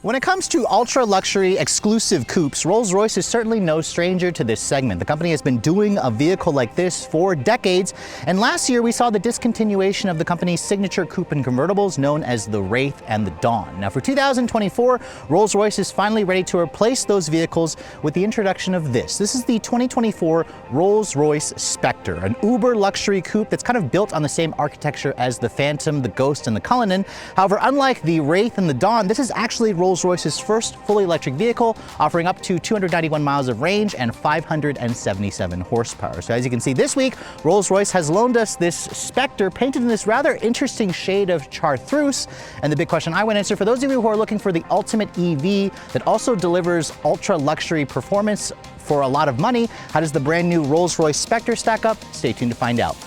When it comes to ultra-luxury exclusive coupes, Rolls-Royce is certainly no stranger to this segment. The company has been doing a vehicle like this for decades, and last year we saw the discontinuation of the company's signature coupe and convertibles known as the Wraith and the Dawn. Now for 2024, Rolls-Royce is finally ready to replace those vehicles with the introduction of this. This is the 2024 Rolls-Royce Spectre, an uber luxury coupe that's kind of built on the same architecture as the Phantom, the Ghost, and the Cullinan. However, unlike the Wraith and the Dawn, this is actually Rolls-Royce's first fully electric vehicle, offering up to 291 miles of range and 577 horsepower. So as you can see this week, Rolls-Royce has loaned us this Spectre painted in this rather interesting shade of chartreuse. And the big question I want to answer for those of you who are looking for the ultimate EV that also delivers ultra luxury performance for a lot of money, how does the brand new Rolls-Royce Spectre stack up? Stay tuned to find out.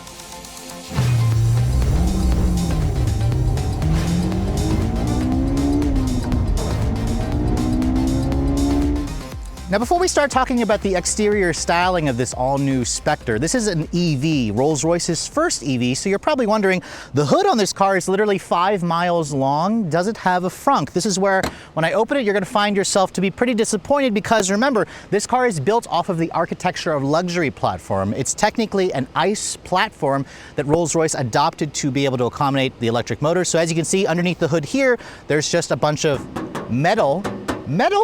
Now, before we start talking about the exterior styling of this all-new Spectre, this is an EV, Rolls-Royce's first EV, so you're probably wondering, the hood on this car is literally 5 miles long. Does it have a frunk? This is where, when I open it, you're gonna find yourself to be pretty disappointed because remember, this car is built off of the architecture of luxury platform. It's technically an ICE platform that Rolls-Royce adopted to be able to accommodate the electric motor. So as you can see underneath the hood here, there's just a bunch of metal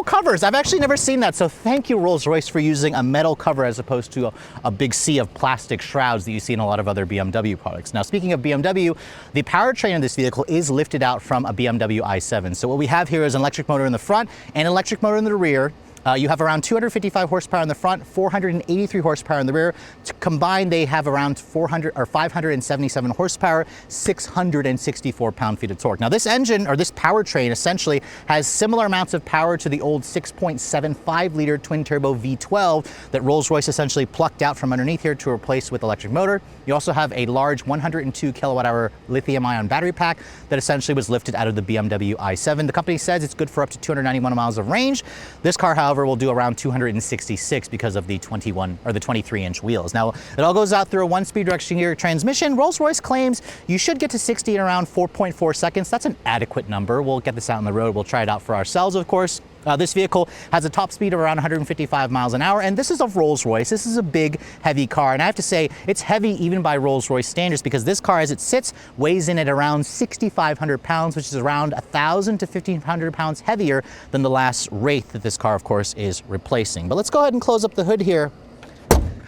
covers. I've actually never seen that, so thank you, Rolls-Royce, for using a metal cover as opposed to a big sea of plastic shrouds that you see in a lot of other BMW products. Now, speaking of BMW, the powertrain of this vehicle is lifted out from a BMW i7. So what we have here is an electric motor in the front and an electric motor in the rear. You have around 255 horsepower in the front, 483 horsepower in the rear. Combined, they have around 577 horsepower, 664 pound-feet of torque. Now, this engine, or this powertrain, essentially has similar amounts of power to the old 6.75-liter twin-turbo V12 that Rolls-Royce essentially plucked out from underneath here to replace with electric motor. You also have a large 102 kilowatt-hour lithium-ion battery pack that essentially was lifted out of the BMW i7. The company says it's good for up to 291 miles of range. This car, however, will do around 266 because of the 23-inch wheels. Now, it all goes out through a one-speed direction gear transmission. Rolls-Royce claims you should get to 60 in around 4.4 seconds. That's an adequate number. We'll get this out on the road. We'll try it out for ourselves, of course. This vehicle has a top speed of around 155 miles an hour, and this is a Rolls-Royce. This is a big, heavy car, and I have to say, it's heavy even by Rolls-Royce standards because this car, as it sits, weighs in at around 6,500 pounds, which is around 1,000 to 1,500 pounds heavier than the last Wraith that this car, of course, is replacing. But let's go ahead and close up the hood here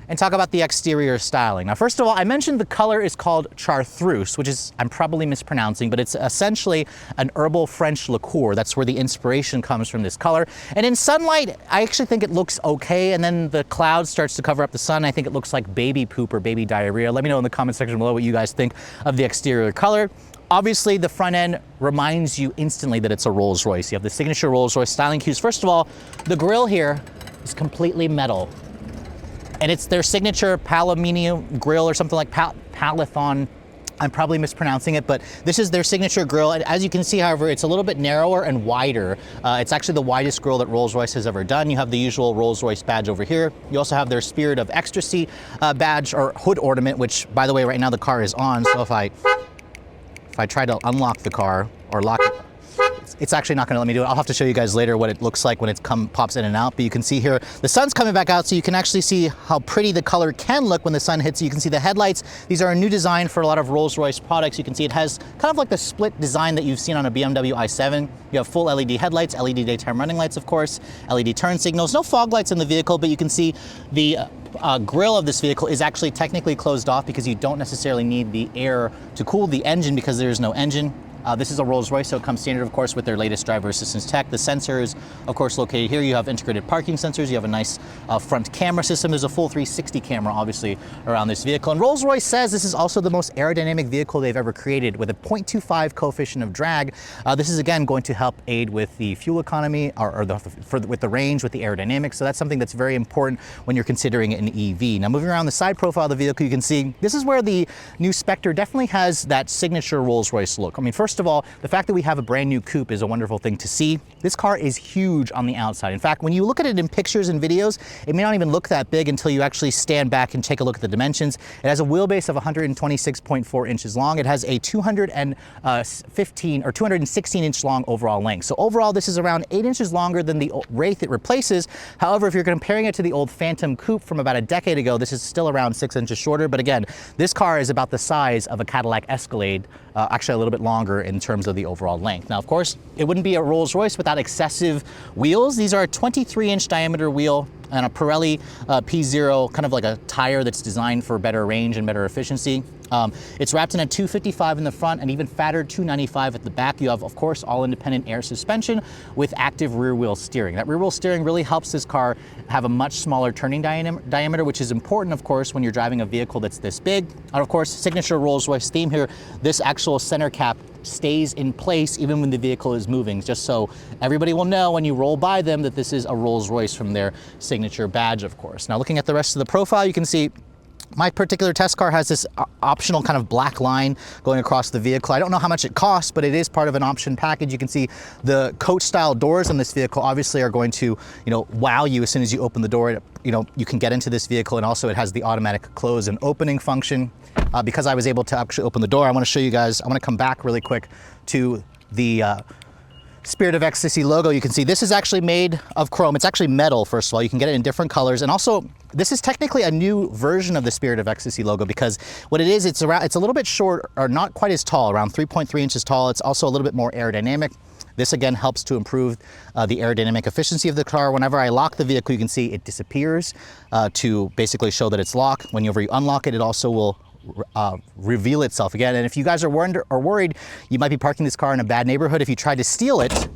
and talk about the exterior styling. Now, first of all, I mentioned the color is called chartreuse, which is, I'm probably mispronouncing, but it's essentially an herbal French liqueur. That's where the inspiration comes from, this color. And in sunlight, I actually think it looks okay, and then the cloud starts to cover up the sun. I think it looks like baby poop or baby diarrhea. Let me know in the comment section below what you guys think of the exterior color. Obviously, the front end reminds you instantly that it's a Rolls-Royce. You have the signature Rolls-Royce styling cues. First of all, the grille here is completely metal. And it's their signature Palominium grill or something like Palathon. I'm probably mispronouncing it, but this is their signature grille. And as you can see, however, it's a little bit narrower and wider. It's actually the widest grille that Rolls-Royce has ever done. You have the usual Rolls-Royce badge over here. You also have their Spirit of Ecstasy badge or hood ornament, which, by the way, right now the car is on. So if I try to unlock the car or lock it, it's actually not gonna let me do it. I'll have to show you guys later what it looks like when it pops in and out, but you can see here, the sun's coming back out, so you can actually see how pretty the color can look when the sun hits. You can see the headlights. These are a new design for a lot of Rolls-Royce products. You can see it has kind of like the split design that you've seen on a BMW i7. You have full LED headlights, LED daytime running lights, of course, LED turn signals. No fog lights in the vehicle, but you can see the grille of this vehicle is actually technically closed off because you don't necessarily need the air to cool the engine because there is no engine. This is a Rolls-Royce, so it comes standard, of course, with their latest driver assistance tech. The sensors, of course, located here. You have integrated parking sensors. You have a nice front camera system. There's a full 360 camera, obviously, around this vehicle. And Rolls-Royce says this is also the most aerodynamic vehicle they've ever created with a 0.25 coefficient of drag. This is, again, going to help aid with the fuel economy with the range, with the aerodynamics. So that's something that's very important when you're considering an EV. Now, moving around the side profile of the vehicle, you can see this is where the new Spectre definitely has that signature Rolls-Royce look. I mean, first First of all, the fact that we have a brand new coupe is a wonderful thing to see. This car is huge on the outside. In fact, when you look at it in pictures and videos, it may not even look that big until you actually stand back and take a look at the dimensions. It has a wheelbase of 126.4 inches long. It has a 215 or 216 inch long overall length. So overall, this is around 8 inches longer than the Wraith it replaces. However, if you're comparing it to the old Phantom Coupe from about a decade ago, this is still around 6 inches shorter. But again, this car is about the size of a Cadillac Escalade, actually a little bit longer in terms of the overall length. Now, of course, it wouldn't be a Rolls-Royce without excessive wheels. These are a 23-inch diameter wheel and a Pirelli P0, kind of like a tire that's designed for better range and better efficiency. It's wrapped in a 255 in the front and even fatter 295 at the back. You have, of course, all independent air suspension with active rear wheel steering. That rear wheel steering really helps this car have a much smaller turning diameter, which is important, of course, when you're driving a vehicle that's this big. And of course, signature Rolls-Royce theme here, this actual center cap stays in place even when the vehicle is moving, just so everybody will know when you roll by them that this is a Rolls-Royce from their signature badge, of course. Now, looking at the rest of the profile, you can see my particular test car has this optional kind of black line going across the vehicle. I don't know how much it costs, but it is part of an option package. You can see the coach style doors on this vehicle obviously are going to, wow you as soon as you open the door. You can get into this vehicle, and also it has the automatic close and opening function. Because I was able to actually open the door, I want to show you guys, I want to come back really quick to the Spirit of Ecstasy logo. You can see this is actually made of chrome. It's actually metal, first of all. You can get it in different colors. And also, this is technically a new version of the Spirit of Ecstasy logo, because what it is, it's a little bit short, or not quite as tall, around 3.3 inches tall. It's also a little bit more aerodynamic. This again helps to improve the aerodynamic efficiency of the car. Whenever I lock the vehicle, you can see it disappears to basically show that it's locked. Whenever you unlock it, it also will reveal itself again. And if you guys are worried you might be parking this car in a bad neighborhood, if you try to steal it,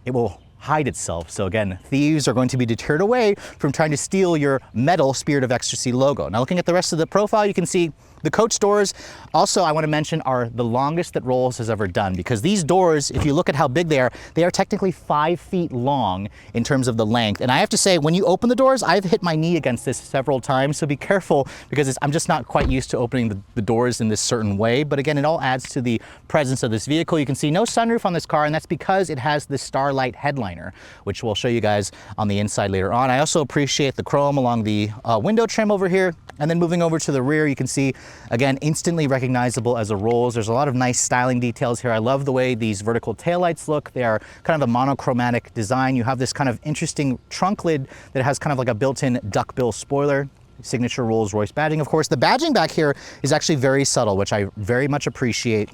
it will hide itself. So again, thieves are going to be deterred away from trying to steal your metal Spirit of Ecstasy logo. Now, looking at the rest of the profile, you can see the coach doors, also I want to mention, are the longest that Rolls has ever done, because these doors, if you look at how big they are technically 5 feet long in terms of the length. And I have to say, when you open the doors, I've hit my knee against this several times, so be careful, because I'm just not quite used to opening the doors in this certain way. But again, it all adds to the presence of this vehicle. You can see no sunroof on this car, and that's because it has the Starlight headliner, which we'll show you guys on the inside later on. I also appreciate the chrome along the window trim over here. And then moving over to the rear, you can see, again, instantly recognizable as a Rolls. There's a lot of nice styling details here. I love the way these vertical taillights look. They are kind of a monochromatic design. You have this kind of interesting trunk lid that has kind of like a built-in duckbill spoiler. Signature Rolls-Royce badging. Of course, the badging back here is actually very subtle, which I very much appreciate.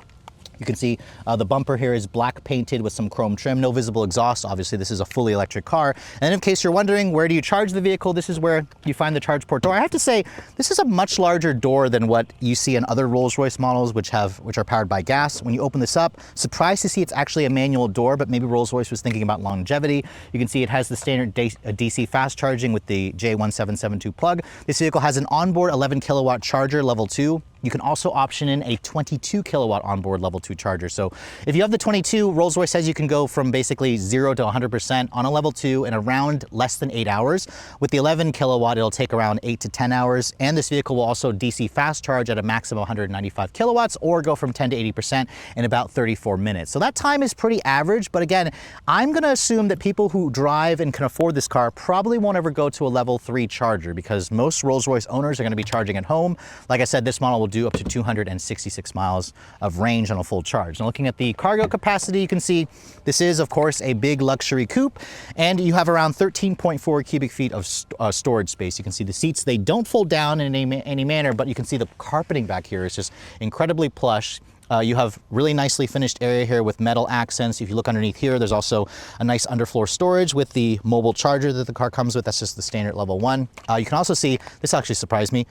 You can see the bumper here is black painted with some chrome trim, no visible exhaust. Obviously, this is a fully electric car. And in case you're wondering, where do you charge the vehicle? This is where you find the charge port door. I have to say, this is a much larger door than what you see in other Rolls-Royce models, which are powered by gas. When you open this up, surprised to see it's actually a manual door, but maybe Rolls-Royce was thinking about longevity. You can see it has the standard DC fast charging with the J1772 plug. This vehicle has an onboard 11 kilowatt charger, level 2. You can also option in a 22 kilowatt onboard level 2 charger. So if you have the 22, Rolls-Royce says you can go from basically 0 to 100% on a level 2 in around less than 8 hours. With the 11 kilowatt, it'll take around 8 to 10 hours. And this vehicle will also DC fast charge at a maximum of 195 kilowatts, or go from 10 to 80% in about 34 minutes. So that time is pretty average. But again, I'm going to assume that people who drive and can afford this car probably won't ever go to a level 3 charger, because most Rolls-Royce owners are going to be charging at home. Like I said, this model will do up to 266 miles of range on a full charge. Now, looking at the cargo capacity, you can see this is, of course, a big luxury coupe, and you have around 13.4 cubic feet of storage space. You can see the seats, they don't fold down in any manner, but you can see the carpeting back here is just incredibly plush. You have really nicely finished area here with metal accents. If you look underneath here, there's also a nice underfloor storage with the mobile charger that the car comes with. That's just the standard level 1. You can also see, this actually surprised me,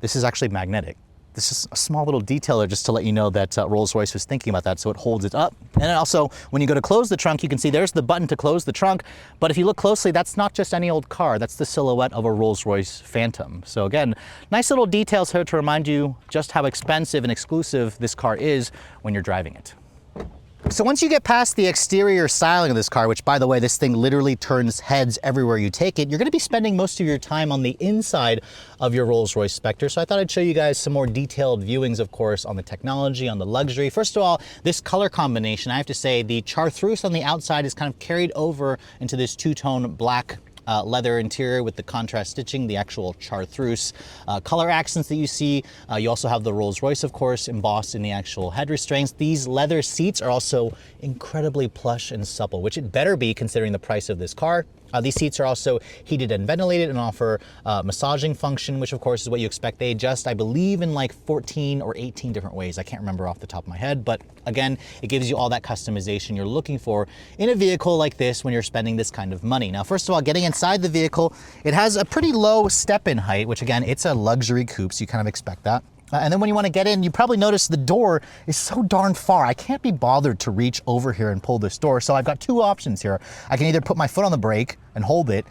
this is actually magnetic. This is a small little detailer just to let you know that Rolls-Royce was thinking about that, so it holds it up. And then also, when you go to close the trunk, you can see there's the button to close the trunk. But if you look closely, that's not just any old car. That's the silhouette of a Rolls-Royce Phantom. So again, nice little details here to remind you just how expensive and exclusive this car is when you're driving it. So once you get past the exterior styling of this car, which by the way, this thing literally turns heads everywhere you take it, you're gonna be spending most of your time on the inside of your Rolls-Royce Spectre. So I thought I'd show you guys some more detailed viewings, of course, on the technology, on the luxury. First of all, this color combination, I have to say the chartreuse on the outside is kind of carried over into this two-tone black leather interior with the contrast stitching, the actual chartreuse color accents that you see. You also have the Rolls-Royce, of course, embossed in the actual head restraints. These leather seats are also incredibly plush and supple, which it better be considering the price of this car. These seats are also heated and ventilated and offer massaging function, which of course is what you expect. They adjust, I believe, in like 14 or 18 different ways. I can't remember off the top of my head, but again, it gives you all that customization you're looking for in a vehicle like this when you're spending this kind of money. Now, first of all, getting inside the vehicle, it has a pretty low step-in height, which again, it's a luxury coupe, so you kind of expect that. And then when you want to get in, you probably notice the door is so darn far. I can't be bothered to reach over here and pull this door. So I've got two options here. I can either put my foot on the brake and hold it,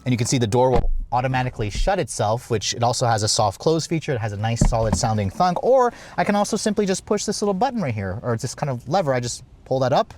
and you can see the door will automatically shut itself, which it also has a soft close feature. It has a nice solid sounding thunk. Or I can also simply just push this little button right here, or it's this kind of lever. I just pull that up,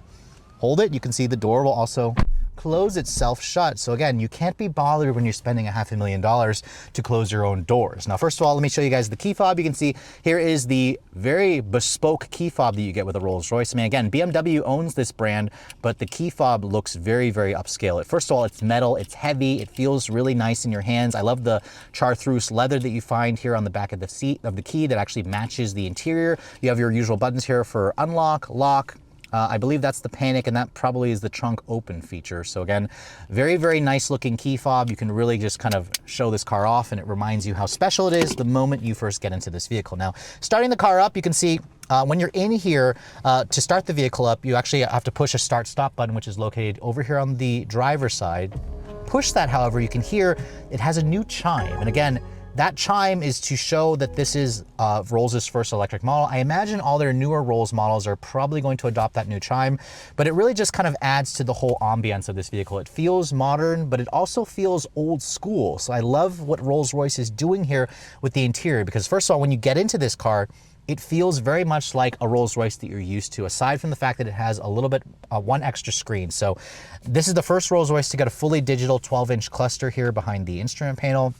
hold it. You can see the door will also close itself shut. So again, you can't be bothered when you're spending $500,000 to close your own doors. Now, first of all, let me show you guys the key fob. You can see here is the very bespoke key fob that you get with a Rolls-Royce. I mean, again, BMW owns this brand, but the key fob looks very, very upscale. First of all, it's metal, it's heavy, it feels really nice in your hands. I love the chartreuse leather that you find here on the back of the seat of the key that actually matches the interior. You have your usual buttons here for unlock, lock, I believe that's the panic, and that probably is the trunk open feature. So again, very, very nice looking key fob. You can really just kind of show this car off, and it reminds you how special it is the moment you first get into this vehicle. Now, starting the car up, you can see when you're in here, to start the vehicle up, you actually have to push a start-stop button, which is located over here on the driver's side. Push that, however, you can hear it has a new chime. And again, that chime is to show that this is Rolls' first electric model. I imagine all their newer Rolls models are probably going to adopt that new chime, but it really just kind of adds to the whole ambience of this vehicle. It feels modern, but it also feels old school. So I love what Rolls-Royce is doing here with the interior, because first of all, when you get into this car, it feels very much like a Rolls-Royce that you're used to, aside from the fact that it has a little bit, one extra screen. So this is the first Rolls-Royce to get a fully digital 12-inch cluster here behind the instrument panel.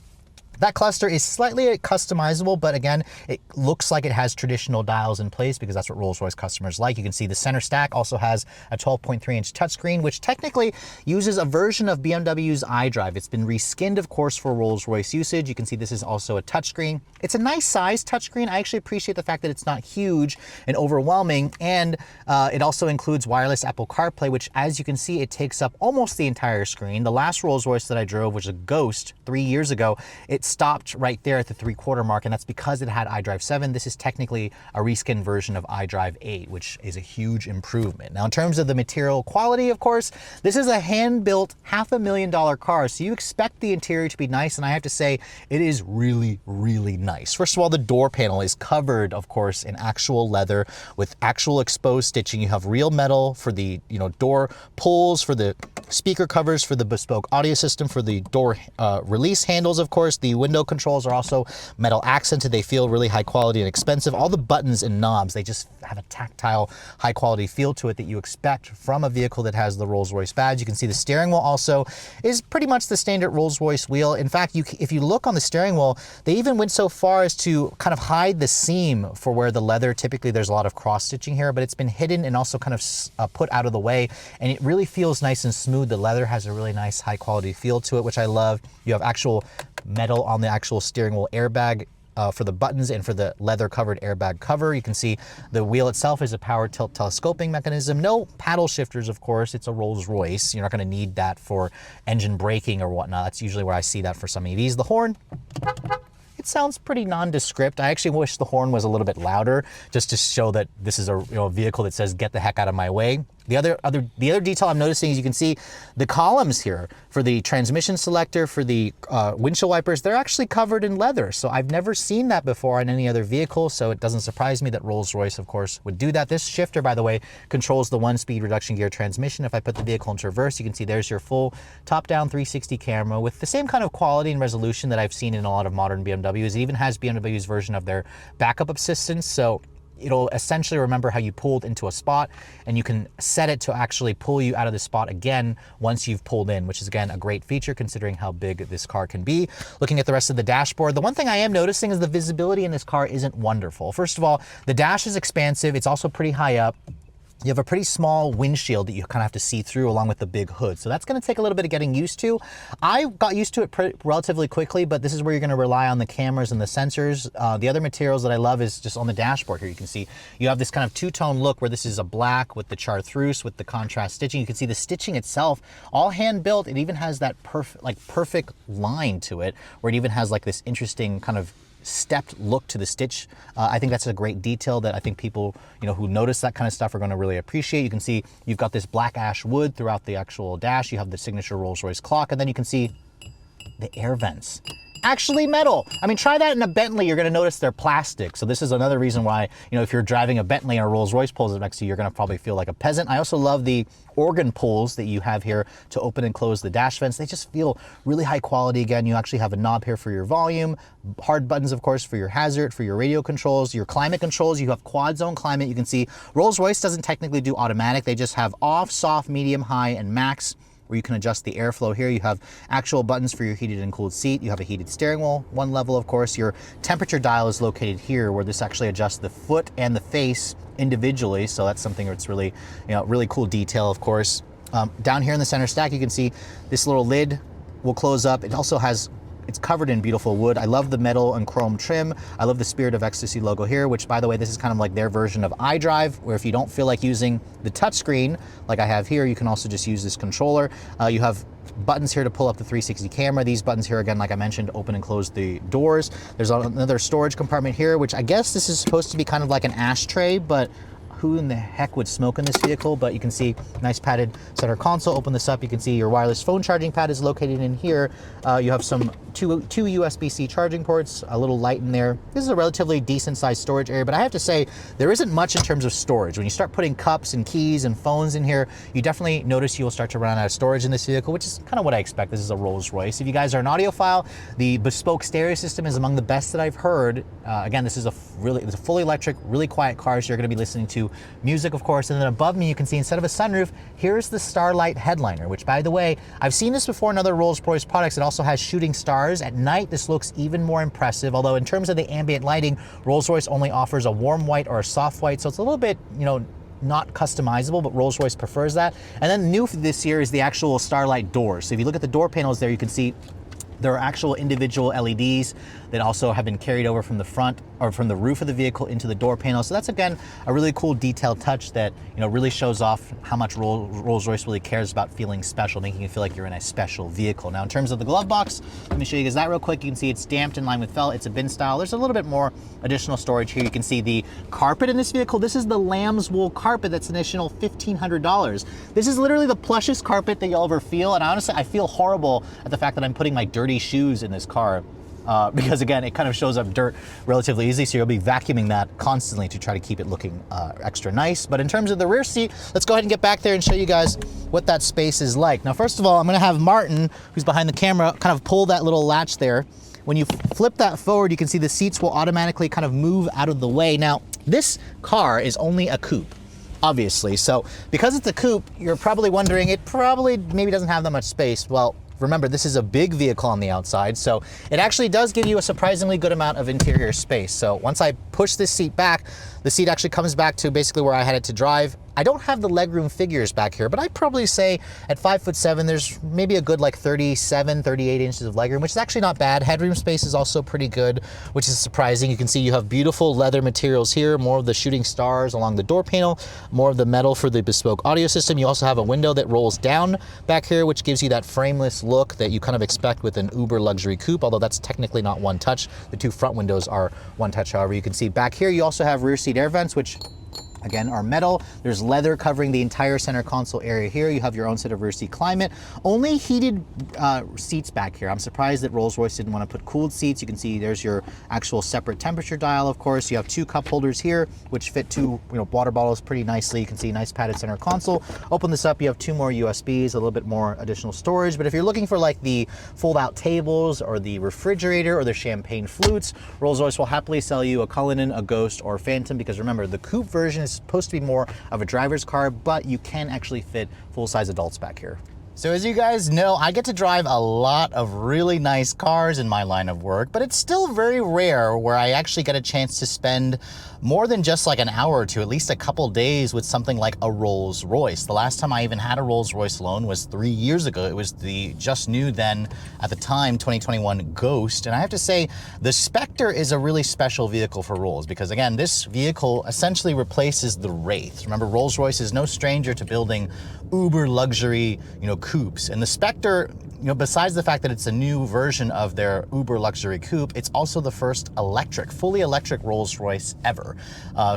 That cluster is slightly customizable, but again, it looks like it has traditional dials in place because that's what Rolls-Royce customers like. You can see the center stack also has a 12.3-inch touchscreen, which technically uses a version of BMW's iDrive. It's been reskinned, of course, for Rolls-Royce usage. You can see this is also a touchscreen. It's a nice size touchscreen. I actually appreciate the fact that it's not huge and overwhelming, and it also includes wireless Apple CarPlay, which, as you can see, it takes up almost the entire screen. The last Rolls-Royce that I drove, which was a Ghost 3 years ago, it stopped right there at the 3/4 mark, and that's because it had iDrive 7. This is technically a reskinned version of iDrive 8, which is a huge improvement. Now, in terms of the material quality, of course, this is a hand-built $500,000 car, so you expect the interior to be nice, and I have to say, it is really, really nice. First of all, the door panel is covered, of course, in actual leather with actual exposed stitching. You have real metal for the, door pulls, for the speaker covers, for the bespoke audio system, for the door release handles, of course. The window controls are also metal accented. They feel really high quality and expensive. All the buttons and knobs, they just have a tactile, high quality feel to it that you expect from a vehicle that has the Rolls-Royce badge. You can see the steering wheel also is pretty much the standard Rolls-Royce wheel. In fact, if you look on the steering wheel, they even went so far as to kind of hide the seam for where the leather, typically there's a lot of cross stitching here, but it's been hidden and also kind of put out of the way, and it really feels nice and smooth. The leather has a really nice high quality feel to it, which I love. You have actual metal on the actual steering wheel airbag for the buttons and for the leather covered airbag cover. You can see the wheel itself is a power tilt telescoping mechanism. No paddle shifters, of course. It's a Rolls-Royce. You're not going to need that for engine braking or whatnot. That's usually where I see that for some EVs. The horn, it sounds pretty nondescript. I actually wish the horn was a little bit louder, just to show that this is a vehicle that says, "Get the heck out of my way." The other detail I'm noticing is you can see the columns here for the transmission selector, for the windshield wipers, they're actually covered in leather. So I've never seen that before on any other vehicle, so it doesn't surprise me that Rolls-Royce, of course, would do that. This shifter, by the way, controls the 1-speed reduction gear transmission. If I put the vehicle into reverse, you can see there's your full top-down 360 camera with the same kind of quality and resolution that I've seen in a lot of modern BMWs. It even has BMW's version of their backup assistance, so it'll essentially remember how you pulled into a spot, and you can set it to actually pull you out of the spot again once you've pulled in, which is again a great feature considering how big this car can be. Looking at the rest of the dashboard, the one thing I am noticing is the visibility in this car isn't wonderful. First of all, the dash is expansive. It's also pretty high up. You have a pretty small windshield that you kind of have to see through along with the big hood. So that's going to take a little bit of getting used to. I got used to it relatively quickly, but this is where you're going to rely on the cameras and the sensors. The other materials that I love is just on the dashboard here. You can see you have this kind of two-tone look where this is a black with the chartreuse with the contrast stitching. You can see the stitching itself, all hand-built. It even has that perfect line to it where it even has like this interesting kind of stepped look to the stitch. I think that's a great detail that I think people, who notice that kind of stuff are going to really appreciate. You can see you've got this black ash wood throughout the actual dash. You have the signature Rolls-Royce clock, and then you can see the air vents. Actually metal. I mean, try that in a Bentley, you're gonna notice they're plastic. So this is another reason why, if you're driving a Bentley and a Rolls-Royce pulls it next to you, you're gonna probably feel like a peasant. I also love the organ pulls that you have here to open and close the dash vents. They just feel really high quality. Again, you actually have a knob here for your volume, hard buttons, of course, for your hazard, for your radio controls, your climate controls. You have quad zone climate. You can see Rolls-Royce doesn't technically do automatic. They just have off, soft, medium, high, and max, where you can adjust the airflow here. You have actual buttons for your heated and cooled seat. You have a heated steering wheel, one level, of course. Your temperature dial is located here, where this actually adjusts the foot and the face individually. So that's something that's really, really cool detail, of course. Down here in the center stack, you can see this little lid will close up. It also has, it's covered in beautiful wood. I love the metal and chrome trim. I love the Spirit of Ecstasy logo here, which, by the way, this is kind of like their version of iDrive, where if you don't feel like using the touchscreen like I have here, you can also just use this controller. You have buttons here to pull up the 360 camera. These buttons here, again, like I mentioned, open and close the doors. There's another storage compartment here, which I guess this is supposed to be kind of like an ashtray, but who in the heck would smoke in this vehicle? But you can see nice padded center console. Open this up, you can see your wireless phone charging pad is located in here. You have two USB-C charging ports, a little light in there. This is a relatively decent sized storage area, but I have to say there isn't much in terms of storage. When you start putting cups and keys and phones in here, you definitely notice you will start to run out of storage in this vehicle, which is kind of what I expect. This is a Rolls-Royce. If you guys are an audiophile, the bespoke stereo system is among the best that I've heard. Again, this is it's a fully electric, really quiet car, so you're going to be listening to music, of course. And then above me, you can see instead of a sunroof, here's the Starlight headliner, which, by the way, I've seen this before in other Rolls-Royce products. It also has shooting stars. At night, this looks even more impressive, although in terms of the ambient lighting, Rolls-Royce only offers a warm white or a soft white, so it's a little bit, not customizable, but Rolls-Royce prefers that. And then new for this year is the actual Starlight doors. So if you look at the door panels there, you can see there are actual individual LEDs that also have been carried over from the front or from the roof of the vehicle into the door panel. So that's, again, a really cool detailed touch that, really shows off how much Rolls-Royce really cares about feeling special, making you feel like you're in a special vehicle. Now, in terms of the glove box, let me show you guys that real quick. You can see it's stamped in line with felt. It's a bin style. There's a little bit more additional storage here. You can see the carpet in this vehicle. This is the lamb's wool carpet. That's an additional $1,500. This is literally the plushest carpet that you'll ever feel. And honestly, I feel horrible at the fact that I'm putting my dirty shoes in this car. Because again, it kind of shows up dirt relatively easy, so you'll be vacuuming that constantly to try to keep it looking extra nice. But in terms of the rear seat, let's go ahead and get back there and show you guys what that space is like. Now, first of all, I'm gonna have Martin, who's behind the camera, kind of pull that little latch there. When you flip that forward, you can see the seats will automatically kind of move out of the way. Now, this car is only a coupe, obviously. So because it's a coupe, you're probably wondering, it probably maybe doesn't have that much space. Well, remember, this is a big vehicle on the outside, so it actually does give you a surprisingly good amount of interior space. So once I push this seat back, the seat actually comes back to basically where I had it to drive. I don't have the legroom figures back here, but I'd probably say at 5'7", there's maybe a good like 37, 38 inches of legroom, which is actually not bad. Headroom space is also pretty good, which is surprising. You can see you have beautiful leather materials here, more of the shooting stars along the door panel, more of the metal for the bespoke audio system. You also have a window that rolls down back here, which gives you that frameless look that you kind of expect with an uber luxury coupe, although that's technically not one touch. The two front windows are one touch. However, you can see back here, you also have rear seat air vents, which Again, are metal. There's leather covering the entire center console area here. You have your own set of rear seat climate. Only heated seats back here. I'm surprised that Rolls-Royce didn't want to put cooled seats. You can see there's your actual separate temperature dial, of course. You have 2 cup holders here, which fit 2 water bottles pretty nicely. You can see nice padded center console. Open this up, you have 2 more USBs, a little bit more additional storage. But if you're looking for like the fold-out tables or the refrigerator or the champagne flutes, Rolls-Royce will happily sell you a Cullinan, a Ghost, or Phantom, because remember, the Coupe version is supposed to be more of a driver's car, but you can actually fit full-size adults back here. So as you guys know, I get to drive a lot of really nice cars in my line of work, but it's still very rare where I actually get a chance to spend more than just like an hour or two, at least a couple days with something like a Rolls-Royce. The last time I even had a Rolls-Royce loan was 3 years ago. It was the just new then, at the time, 2021 Ghost. And I have to say, the Spectre is a really special vehicle for Rolls because again, this vehicle essentially replaces the Wraith. Remember, Rolls-Royce is no stranger to building uber luxury, coupes. And the Spectre, besides the fact that it's a new version of their uber luxury coupe, it's also the first fully electric Rolls-Royce ever.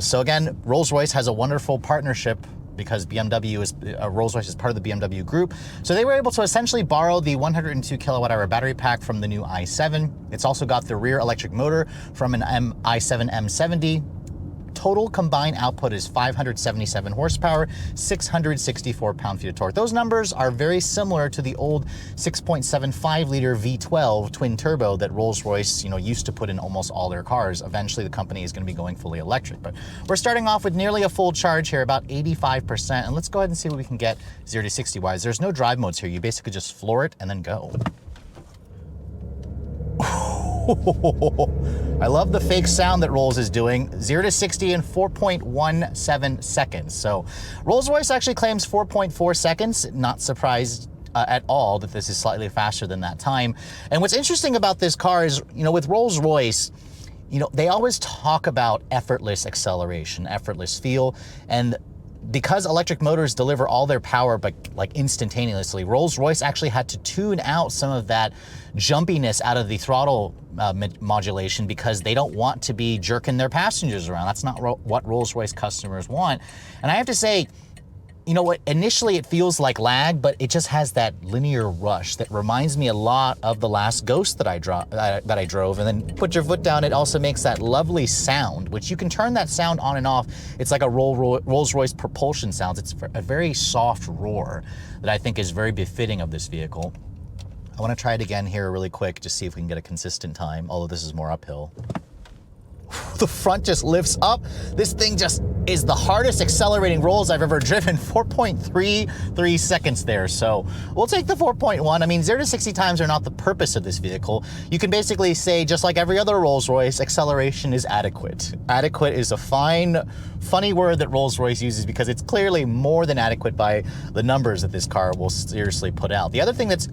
So again, Rolls-Royce has a wonderful partnership because Rolls-Royce is part of the BMW group. So they were able to essentially borrow the 102 kilowatt hour battery pack from the new i7. It's also got the rear electric motor from an i7 M70. Total combined output is 577 horsepower, 664 pound-feet of torque. Those numbers are very similar to the old 6.75 liter V12 twin turbo that Rolls-Royce, used to put in almost all their cars. Eventually, the company is going to be going fully electric. But we're starting off with nearly a full charge here, about 85%. And let's go ahead and see what we can get 0 to 60 wise. There's no drive modes here. You basically just floor it and then go. I love the fake sound that Rolls is doing. 0 to 60 in 4.17 seconds. So Rolls-Royce actually claims 4.4 seconds. Not surprised at all that this is slightly faster than that time. And what's interesting about this car is, with Rolls-Royce, they always talk about effortless acceleration, effortless feel. And because electric motors deliver all their power but like instantaneously, Rolls-Royce actually had to tune out some of that jumpiness out of the throttle modulation because they don't want to be jerking their passengers around. That's not what Rolls-Royce customers want. And I have to say, initially it feels like lag, but it just has that linear rush that reminds me a lot of the last Ghost that I drove. And then put your foot down, it also makes that lovely sound, which you can turn that sound on and off. It's like a Rolls-Royce propulsion sound. It's a very soft roar that I think is very befitting of this vehicle. I want to try it again here really quick, just see if we can get a consistent time, although this is more uphill. The front just lifts up. This thing just is the hardest accelerating Rolls I've ever driven. 4.33 seconds there. So we'll take the 4.1. I mean, 0 to 60 times are not the purpose of this vehicle. You can basically say, just like every other Rolls-Royce, acceleration is adequate. Adequate is a funny word that Rolls-Royce uses because it's clearly more than adequate by the numbers that this car will seriously put out. The other thing that's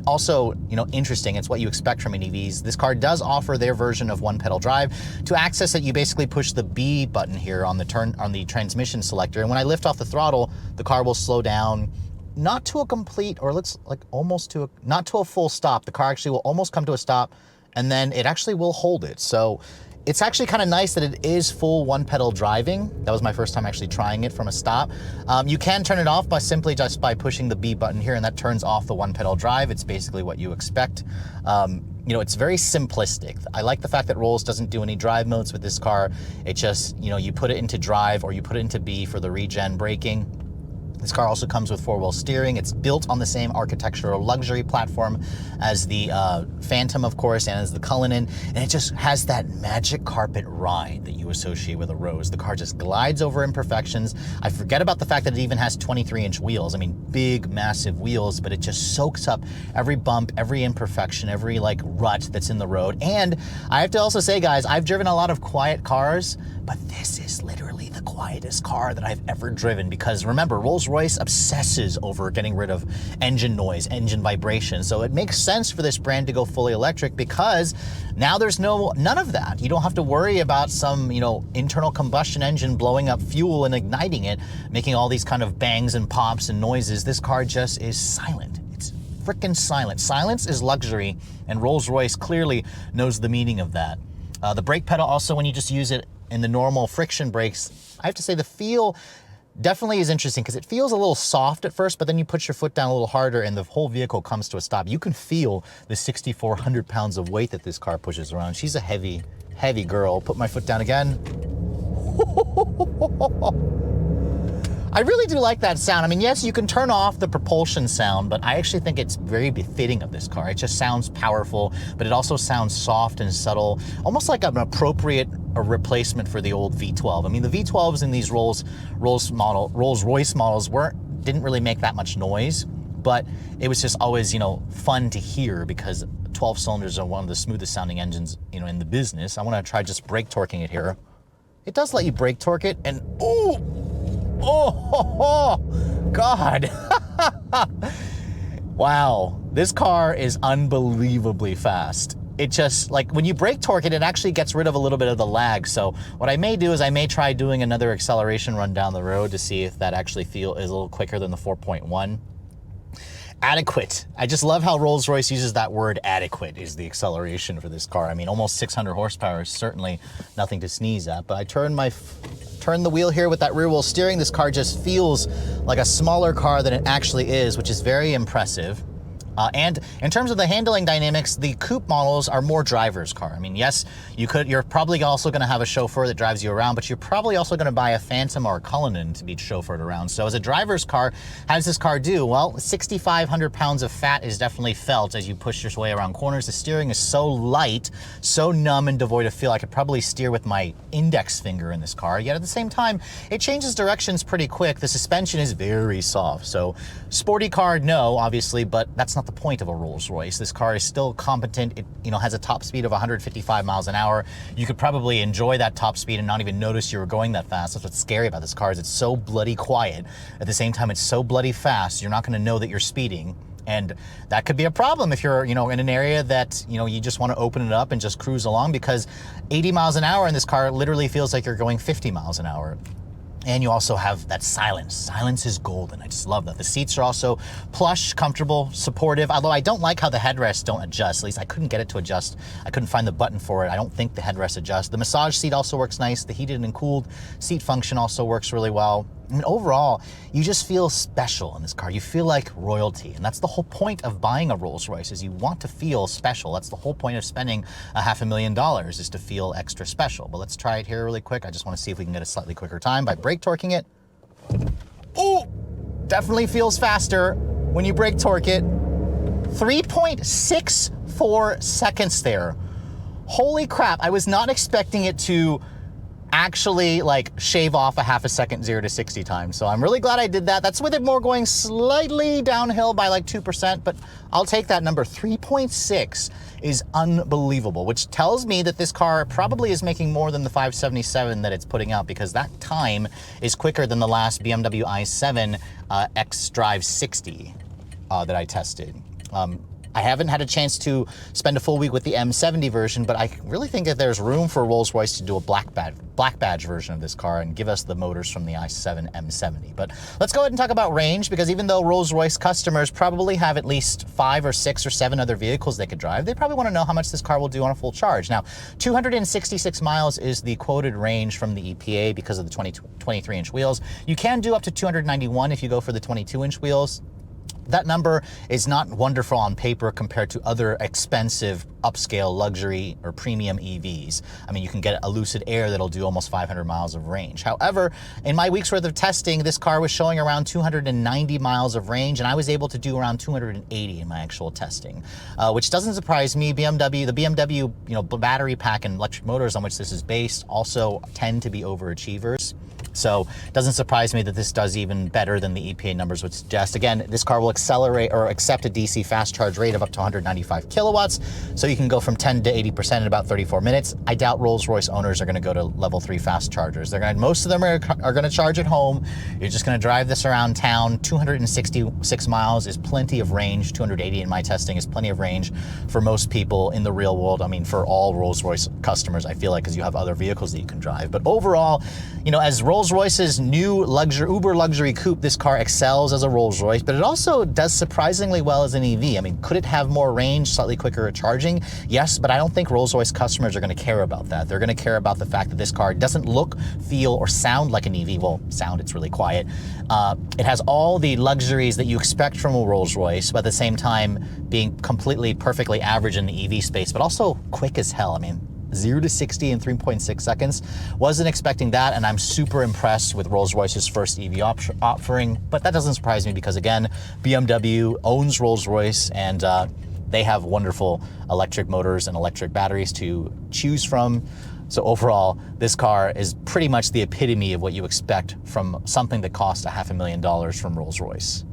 also, interesting, it's what you expect from an EVs. This car does offer their version of one pedal drive. To access it, you basically push the B button here on the transmission selector. And when I lift off the throttle, the car will slow down, not to a complete, or not to a full stop. The car actually will almost come to a stop, and then it actually will hold it. So it's actually kind of nice that it is full one pedal driving. That was my first time actually trying it from a stop. You can turn it off simply just by pushing the B button here, and that turns off the one pedal drive. It's basically what you expect. It's very simplistic. I like the fact that Rolls doesn't do any drive modes with this car. It just, you put it into drive or you put it into B for the regen braking. This car also comes with 4-wheel steering. It's built on the same architectural luxury platform as the Phantom, of course, and as the Cullinan. And it just has that magic carpet ride that you associate with a Rose. The car just glides over imperfections. I forget about the fact that it even has 23-inch wheels. I mean, big, massive wheels, but it just soaks up every bump, every imperfection, every rut that's in the road. And I have to also say, guys, I've driven a lot of quiet cars, but this is literally the quietest car that I've ever driven because remember, Rolls-Royce obsesses over getting rid of engine noise, engine vibration. So it makes sense for this brand to go fully electric because now there's none of that. You don't have to worry about some, internal combustion engine blowing up fuel and igniting it, making all these kind of bangs and pops and noises. This car just is silent. It's freaking silent. Silence is luxury, and Rolls-Royce clearly knows the meaning of that. The brake pedal also, when you just use it in the normal friction brakes, I have to say the feel definitely is interesting because it feels a little soft at first, but then you put your foot down a little harder and the whole vehicle comes to a stop. You can feel the 6,400 pounds of weight that this car pushes around. She's a heavy, heavy girl. Put my foot down again. I really do like that sound. I mean, yes, you can turn off the propulsion sound, but I actually think it's very befitting of this car. It just sounds powerful, but it also sounds soft and subtle, almost like an appropriate replacement for the old V12. I mean, the V12s in these Rolls-Royce models didn't really make that much noise, but it was just always, you know, fun to hear because 12 cylinders are one of the smoothest sounding engines, you know, in the business. I want to try just brake torquing it here. It does let you brake torque it, and oh, God. Wow, this car is unbelievably fast. It just, like, when you brake torque it, it actually gets rid of a little bit of the lag. So what I may do is I may try doing another acceleration run down the road to see if that actually is a little quicker than the 4.1. Adequate. I just love how Rolls-Royce uses that word adequate is the acceleration for this car. I mean, almost 600 horsepower is certainly nothing to sneeze at, but I turn the wheel here with that rear wheel steering. This car just feels like a smaller car than it actually is, which is very impressive. And in terms of the handling dynamics, the Coupe models are more driver's car. I mean, yes, you're probably also going to have a chauffeur that drives you around, but you're probably also going to buy a Phantom or a Cullinan to be chauffeured around. So as a driver's car, how does this car do? Well, 6,500 pounds of fat is definitely felt as you push your way around corners. The steering is so light, so numb and devoid of feel. I could probably steer with my index finger in this car, yet at the same time, it changes directions pretty quick. The suspension is very soft. So sporty car, no, obviously, but that's not the point of a Rolls-Royce. This car is still competent. It, you know, has a top speed of 155 miles an hour. You could probably enjoy that top speed and not even notice you were going that fast. That's what's scary about this car is it's so bloody quiet. At the same time, it's so bloody fast, you're not going to know that you're speeding. And that could be a problem if you're, you know, in an area that, you know, you just want to open it up and just cruise along, because 80 miles an hour in this car literally feels like you're going 50 miles an hour. And you also have that silence. Silence is golden. I just love that. The seats are also plush, comfortable, supportive, although I don't like how the headrests don't adjust. At least I couldn't get it to adjust. I couldn't find the button for it. I don't think the headrests adjust. The massage seat also works nice. The heated and cooled seat function also works really well. I mean, overall, you just feel special in this car. You feel like royalty, and that's the whole point of buying a Rolls-Royce, is you want to feel special. That's the whole point of spending $500,000 is to feel extra special. But let's try it here really quick. I just want to see if we can get a slightly quicker time by brake torquing it. Oh, definitely feels faster when you brake torque it. 3.64 seconds there. Holy crap, I was not expecting it to actually like shave off a half a second 0 to 60 time. So I'm really glad I did that. That's with it more going slightly downhill by like 2%, but I'll take that number. 3.6 is unbelievable, which tells me that this car probably is making more than the 577 that it's putting out, because that time is quicker than the last BMW i7 xDrive 60 that I tested. I haven't had a chance to spend a full week with the M70 version, but I really think that there's room for Rolls-Royce to do a black badge version of this car and give us the motors from the i7 M70. But let's go ahead and talk about range, because even though Rolls-Royce customers probably have at least 5 or 6 or 7 other vehicles they could drive, they probably want to know how much this car will do on a full charge. Now, 266 miles is the quoted range from the EPA because of the 23-inch wheels. You can do up to 291 if you go for the 22-inch wheels. That number is not wonderful on paper compared to other expensive upscale luxury or premium EVs. I mean, you can get a Lucid Air that'll do almost 500 miles of range. However, in my week's worth of testing, this car was showing around 290 miles of range, and I was able to do around 280 in my actual testing, which doesn't surprise me. The BMW, you know, battery pack and electric motors on which this is based also tend to be overachievers. So it doesn't surprise me that this does even better than the EPA numbers would suggest. Again, this car will accelerate or accept a DC fast charge rate of up to 195 kilowatts. So you can go from 10 to 80% in about 34 minutes. I doubt Rolls-Royce owners are going to go to level 3 fast chargers. Most of them are going to charge at home. You're just going to drive this around town. 266 miles is plenty of range. 280 in my testing is plenty of range for most people in the real world. I mean, for all Rolls-Royce customers, I feel like, because you have other vehicles that you can drive. But overall, you know, as Rolls-Royce's new uber luxury coupe, this car excels as a Rolls-Royce, but it also does surprisingly well as an EV. I mean, could it have more range, slightly quicker charging? Yes, but I don't think Rolls-Royce customers are going to care about that. They're going to care about the fact that this car doesn't look, feel, or sound like an EV. Well, sound, it's really quiet. It has all the luxuries that you expect from a Rolls-Royce, but at the same time being completely, perfectly average in the EV space, but also quick as hell. I mean, 0 to 60 in 3.6 seconds. Wasn't expecting that, and I'm super impressed with Rolls-Royce's first EV offering, but that doesn't surprise me because, again, BMW owns Rolls-Royce, and they have wonderful electric motors and electric batteries to choose from. So overall, this car is pretty much the epitome of what you expect from something that costs $500,000 from Rolls-Royce.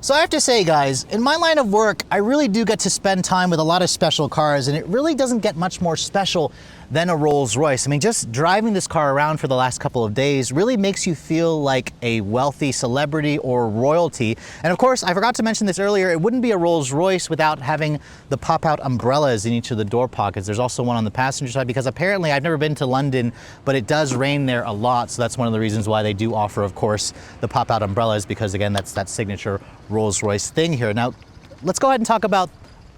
So I have to say, guys, in my line of work, I really do get to spend time with a lot of special cars, and it really doesn't get much more special than a Rolls-Royce. I mean, just driving this car around for the last couple of days really makes you feel like a wealthy celebrity or royalty. And of course, I forgot to mention this earlier, it wouldn't be a Rolls-Royce without having the pop-out umbrellas in each of the door pockets. There's also one on the passenger side because apparently, I've never been to London, but it does rain there a lot. So that's one of the reasons why they do offer, of course, the pop-out umbrellas, because again, that's that signature Rolls-Royce thing here. Now, let's go ahead and talk about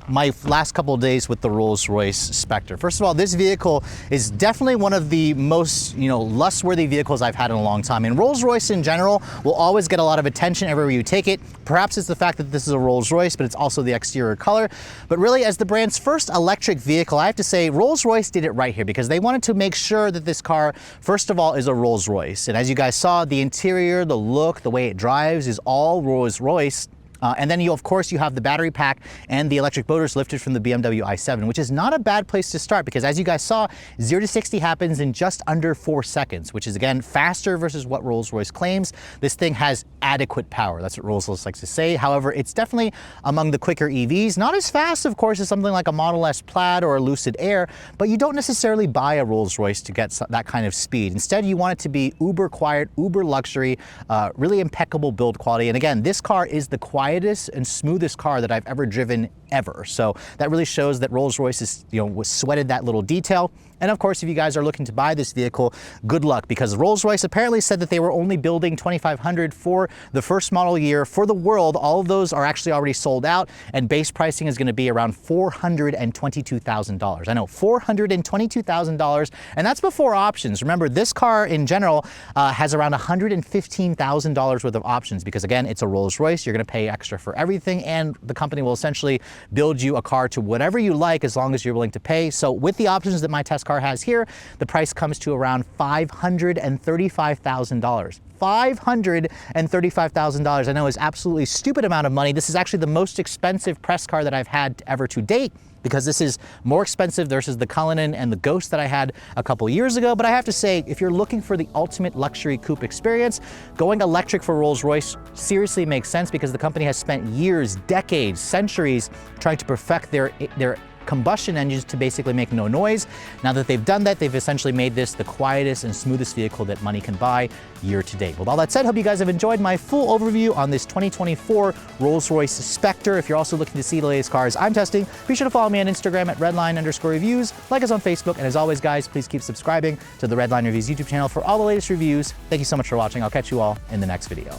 my last couple of days with the Rolls-Royce Spectre. First of all, this vehicle is definitely one of the most, lust-worthy vehicles I've had in a long time. And Rolls-Royce in general will always get a lot of attention everywhere you take it. Perhaps it's the fact that this is a Rolls-Royce, but it's also the exterior color. But really, as the brand's first electric vehicle, I have to say Rolls-Royce did it right here because they wanted to make sure that this car, first of all, is a Rolls-Royce. And as you guys saw, the interior, the look, the way it drives is all Rolls-Royce. And then of course, you have the battery pack and the electric motors lifted from the BMW i7, which is not a bad place to start because as you guys saw, 0 to 60 happens in just under 4 seconds, which is again, faster versus what Rolls-Royce claims. This thing has adequate power. That's what Rolls-Royce likes to say. However, it's definitely among the quicker EVs, not as fast, of course, as something like a Model S Plaid or a Lucid Air, but you don't necessarily buy a Rolls-Royce to get that kind of speed. Instead, you want it to be uber quiet, uber luxury, really impeccable build quality. And again, this car is the quietest and smoothest car that I've ever driven ever. So that really shows that Rolls-Royce is, was sweated that little detail. And of course, if you guys are looking to buy this vehicle, good luck, because Rolls-Royce apparently said that they were only building 2,500 for the first model year for the world. All of those are actually already sold out, and base pricing is going to be around $422,000. I know, $422,000, and that's before options. Remember, this car in general has around $115,000 worth of options because, again, it's a Rolls-Royce. You're going to pay extra for everything, and the company will essentially build you a car to whatever you like as long as you're willing to pay. So with the options that my test car has here, the price comes to around $535,000. $535,000, I know, is absolutely stupid amount of money. This is actually the most expensive press car that I've had ever to date, because this is more expensive versus the Cullinan and the Ghost that I had a couple years ago. But I have to say, if you're looking for the ultimate luxury coupe experience, going electric for Rolls-Royce seriously makes sense because the company has spent years, decades, centuries trying to perfect their combustion engines to basically make no noise. Now that they've done that, they've essentially made this the quietest and smoothest vehicle that money can buy year to date. With all that said, hope you guys have enjoyed my full overview on this 2024 Rolls-Royce Spectre. If you're also looking to see the latest cars I'm testing, be sure to follow me on Instagram at redline_reviews, like us on Facebook, and as always, guys, please keep subscribing to the Redline Reviews YouTube channel for all the latest reviews. Thank you so much for watching. I'll catch you all in the next video.